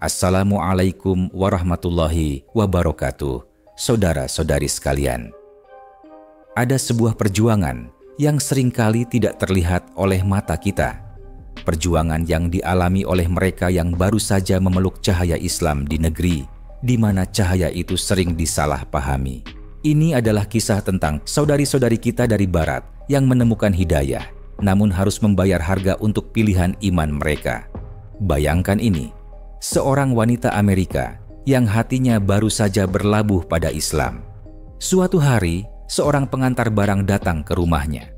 Assalamualaikum warahmatullahi wabarakatuh, saudara-saudari sekalian. Ada sebuah perjuangan yang seringkali tidak terlihat oleh mata kita. Perjuangan yang dialami oleh mereka yang baru saja memeluk cahaya Islam di negeri, di mana cahaya itu sering disalahpahami. Ini adalah kisah tentang saudari-saudari kita dari Barat yang menemukan hidayah, namun harus membayar harga untuk pilihan iman mereka. Bayangkan ini. Seorang wanita Amerika yang hatinya baru saja berlabuh pada Islam. Suatu hari, seorang pengantar barang datang ke rumahnya.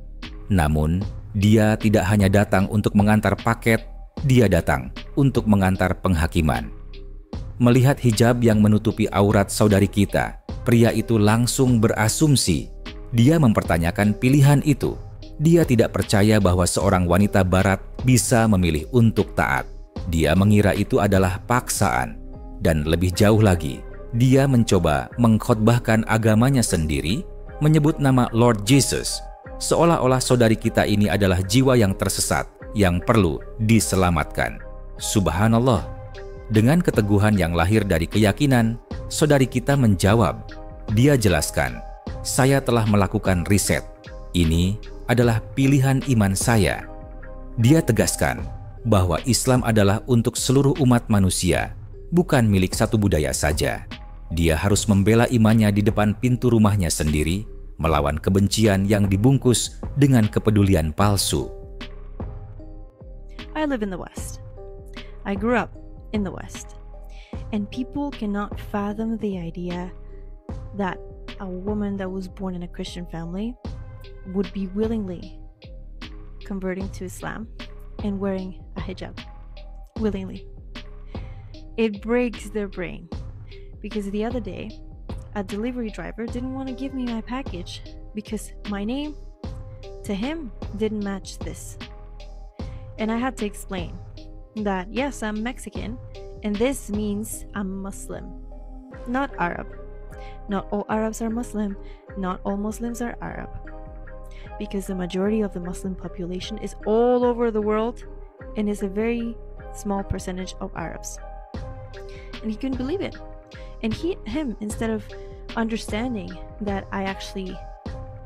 Namun, dia tidak hanya datang untuk mengantar paket, dia datang untuk mengantar penghakiman. Melihat hijab yang menutupi aurat saudari kita, pria itu langsung berasumsi. Dia mempertanyakan pilihan itu. Dia tidak percaya bahwa seorang wanita Barat bisa memilih untuk taat. Dia mengira itu adalah paksaan, dan lebih jauh lagi, dia mencoba mengkhotbahkan agamanya sendiri, menyebut nama Lord Jesus, seolah-olah saudari kita ini adalah jiwa yang tersesat, yang perlu diselamatkan. Subhanallah, dengan keteguhan yang lahir dari keyakinan, saudari kita menjawab. Dia jelaskan, saya telah melakukan riset, ini adalah pilihan iman saya. Dia tegaskan, bahwa Islam adalah untuk seluruh umat manusia, bukan milik satu budaya saja. Dia harus membela imannya di depan pintu rumahnya sendiri, melawan kebencian yang dibungkus dengan kepedulian palsu. I live in the West. I grew up in the West. And people cannot fathom the idea that a woman that was born in a Christian family would be willingly converting to Islam and wearing a hijab willingly. It breaks their brain because the other day a delivery driver didn't want to give me my package because my name to him didn't match this, and I had to explain that yes, I'm Mexican and this means I'm Muslim, not Arab. Not all Arabs are Muslim, not all Muslims are Arab, because the majority of the Muslim population is all over the world and is a very small percentage of Arabs. And he couldn't believe it. And him, instead of understanding that I actually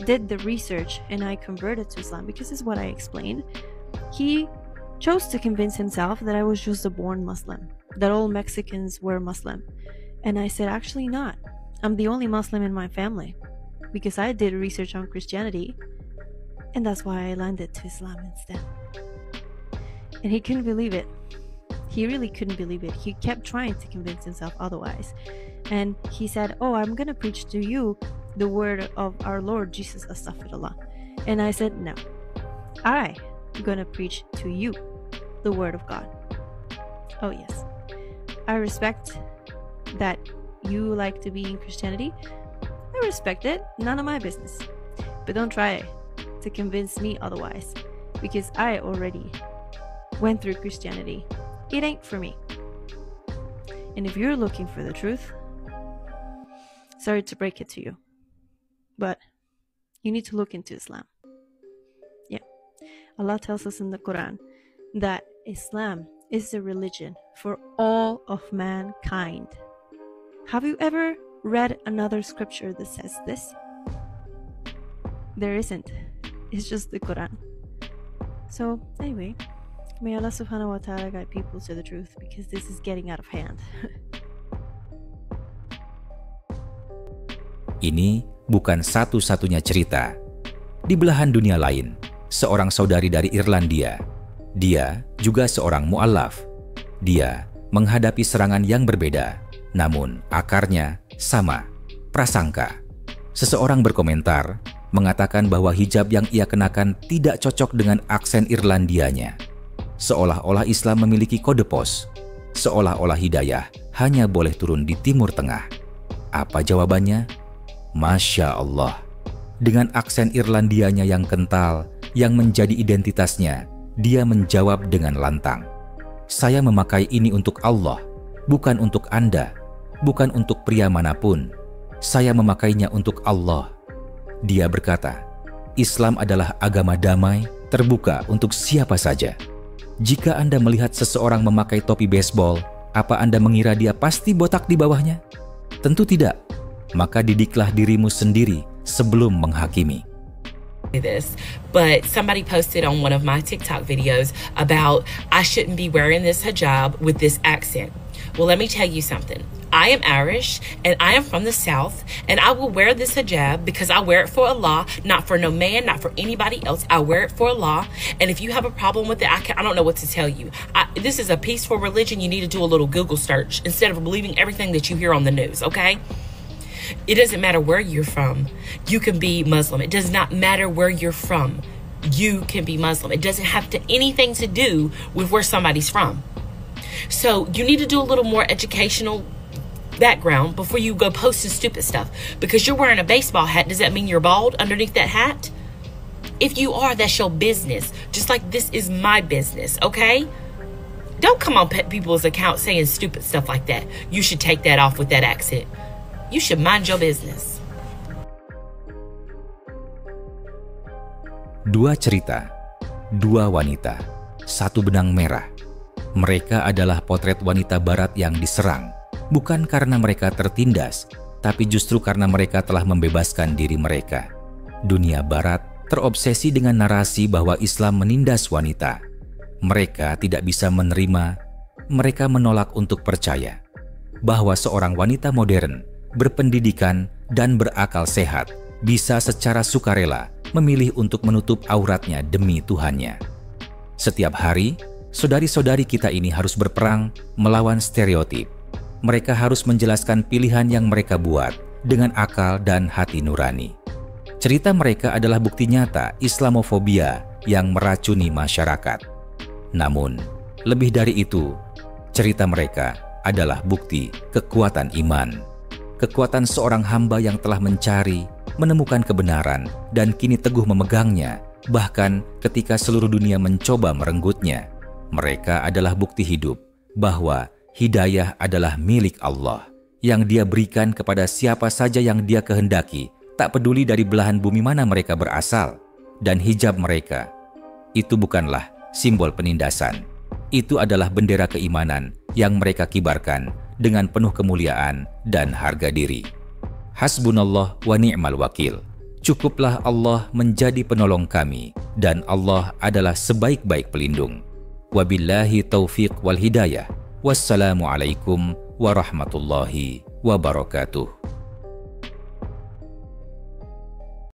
did the research and I converted to Islam, because this is what I explained, he chose to convince himself that I was just a born Muslim, that all Mexicans were Muslim. And I said, actually not. I'm the only Muslim in my family because I did research on Christianity. And that's why I landed to Islam instead. And he couldn't believe it. He really couldn't believe it. He kept trying to convince himself otherwise. And he said, oh, I'm going to preach to you the word of our Lord Jesus, astaghfirullah. And I said, no. I'm going to preach to you the word of God. Oh, yes. I respect that you like to be in Christianity. I respect it. None of my business. But don't try to convince me otherwise, because I already went through Christianity. It ain't for me. And if you're looking for the truth, sorry to break it to you, but you need to look into Islam. Yeah, Allah tells us in the Quran that Islam is the religion for all of mankind. Have you ever read another scripture that says this? There isn't. It's just the Quran. So anyway, may Allah subhanahu wa ta'ala guide people to the truth, because this is getting out of hand. Ini bukan satu-satunya cerita. Di belahan dunia lain, seorang saudari dari Irlandia, dia juga seorang mu'allaf. Dia menghadapi serangan yang berbeda, namun akarnya sama, prasangka. Seseorang berkomentar, mengatakan bahwa hijab yang ia kenakan tidak cocok dengan aksen Irlandianya. Seolah-olah Islam memiliki kode pos. Seolah-olah hidayah hanya boleh turun di Timur Tengah. Apa jawabannya? Masya Allah. Dengan aksen Irlandianya yang kental, yang menjadi identitasnya, dia menjawab dengan lantang. Saya memakai ini untuk Allah, bukan untuk Anda, bukan untuk pria manapun. Saya memakainya untuk Allah. Dia berkata, Islam adalah agama damai, terbuka untuk siapa saja. Jika Anda melihat seseorang memakai topi baseball, Apa Anda mengira dia pasti botak di bawahnya? Tentu tidak. Maka didiklah dirimu sendiri sebelum menghakimi. This, but somebody posted on one of my TikTok videos about I shouldn't be wearing this hijab with this accent. Well, let me tell you something. I am Irish and I am from the South, and I will wear this hijab because I wear it for Allah, not for no man, not for anybody else. I wear it for Allah, and if you have a problem with it, I don't know what to tell you. This is a peaceful religion. You need to do a little Google search instead of believing everything that you hear on the news, okay? It doesn't matter where you're from. You can be Muslim. It does not matter where you're from. You can be Muslim. It doesn't have anything to do with where somebody's from. So you need to do a little more educational background before you go posting stupid stuff. Because you're wearing a baseball hat, does that mean you're bald underneath that hat? If you are, that's your business. Just like this is my business, okay? Don't come on people's accounts saying stupid stuff like that. You should take that off with that accent. You should mind your business. Dua cerita, dua wanita, satu benang merah. Mereka adalah potret wanita barat yang diserang, bukan karena mereka tertindas, tapi justru karena mereka telah membebaskan diri mereka. Dunia barat terobsesi dengan narasi bahwa Islam menindas wanita. Mereka tidak bisa menerima, mereka menolak untuk percaya bahwa seorang wanita modern, berpendidikan dan berakal sehat bisa secara sukarela memilih untuk menutup auratnya demi Tuhannya. Setiap hari, saudari-saudari kita ini harus berperang melawan stereotip. Mereka harus menjelaskan pilihan yang mereka buat dengan akal dan hati nurani. Cerita mereka adalah bukti nyata Islamofobia yang meracuni masyarakat. Namun, lebih dari itu, cerita mereka adalah bukti kekuatan iman. Kekuatan seorang hamba yang telah mencari, menemukan kebenaran, dan kini teguh memegangnya, bahkan ketika seluruh dunia mencoba merenggutnya. Mereka adalah bukti hidup bahwa hidayah adalah milik Allah, yang Dia berikan kepada siapa saja yang Dia kehendaki, tak peduli dari belahan bumi mana mereka berasal. Dan hijab mereka, itu bukanlah simbol penindasan. Itu adalah bendera keimanan yang mereka kibarkan dengan penuh kemuliaan dan harga diri. Hasbunallah wa ni'mal wakil. Cukuplah Allah menjadi penolong kami, dan Allah adalah sebaik-baik pelindung. Wabillahi taufiq wal hidayah. Wassalamualaikum warahmatullahi wabarakatuh.